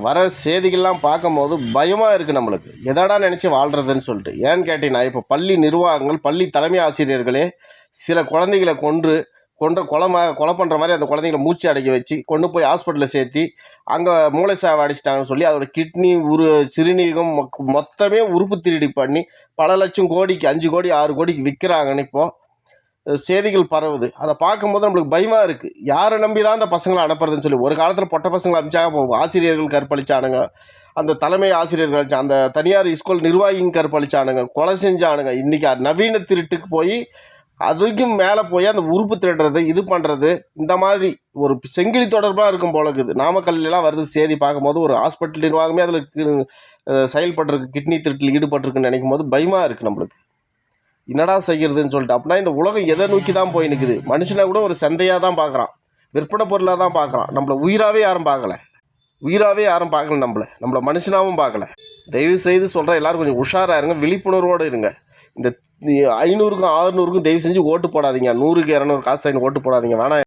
வர செய்திகள்லாம் பார்க்கும்போது பயமாக இருக்குது நம்மளுக்கு. எதடா நினச்சி வாழ்கிறதுன்னு சொல்லிட்டு. ஏன்னு கேட்டிங்கன்னா, இப்போ பள்ளி நிர்வாகங்கள், பள்ளி தலைமை ஆசிரியர்களே சில குழந்தைகளை கொலை பண்ணுற மாதிரி அந்த குழந்தைங்கள மூச்சு அடைக்க வச்சு கொண்டு போய் ஹாஸ்பிட்டலில் சேர்த்தி அங்கே மூளை சாவை அடிச்சிட்டாங்கன்னு சொல்லி அதோட கிட்னி சிறுநீரகம் மொத்தமே உறுப்பு திருடி பண்ணி பல லட்சம் கோடிக்கு 5 கோடி 6 கோடிக்கு விற்கிறாங்கன்னு இப்போது செய்திகள் பரவுது. அதை பார்க்கும்போது நம்மளுக்கு பயமாக இருக்குது. யாரை நம்பி தான் அந்த பசங்களை அனுப்புறதுன்னு சொல்லி. ஒரு காலத்தில் பொட்டை பசங்களை அனுப்பிச்சாங்க, ஆசிரியர்கள் கற்பழிச்சானுங்க, அந்த தலைமை ஆசிரியர்கள் அந்த தனியார் ஸ்கூல் நிர்வாகிங்க கற்பழிச்சானுங்க, கொலை செஞ்சானுங்க. இன்றைக்கி நவீன திருட்டுக்கு போய் அதுக்கும் மேலே போய் அந்த உறுப்பு திருடுறது, இது பண்ணுறது, இந்த மாதிரி ஒரு செங்கிலி தொடர்பாக இருக்கும் போல இருக்குது. நாமக்கல்லாம் வருது செய்தி பார்க்கும்போது, ஒரு ஹாஸ்பிட்டல் நிர்வாகமே அதில் செயல்பட்டுருக்கு, கிட்னி திருட்டில் ஈடுபட்டிருக்குன்னு நினைக்கும் போது பயமாக இருக்குது நம்மளுக்கு. என்னடா செய்கிறதுன்னு சொல்லிட்டு. அப்படின்னா இந்த உலகம் எதை நோக்கி தான் போய் நிற்குது? மனுஷனை கூட ஒரு சந்தையாக தான் பார்க்குறான், விற்பனை பொருளாக தான் பார்க்குறான். நம்மளை உயிராகவே யாரும் பார்க்கல, நம்மளை மனுஷனாகவும் பார்க்கல. தயவு செய்து சொல்கிறேன், எல்லோரும் கொஞ்சம் உஷாராக இருங்க, விழிப்புணர்வோடு இருங்க. இந்த 500க்கும் 600க்கும் தயவு செஞ்சு ஓட்டு போடாதீங்க. 100க்கு 200 காசு ஓட்டு போடாதீங்க, வேணாம்.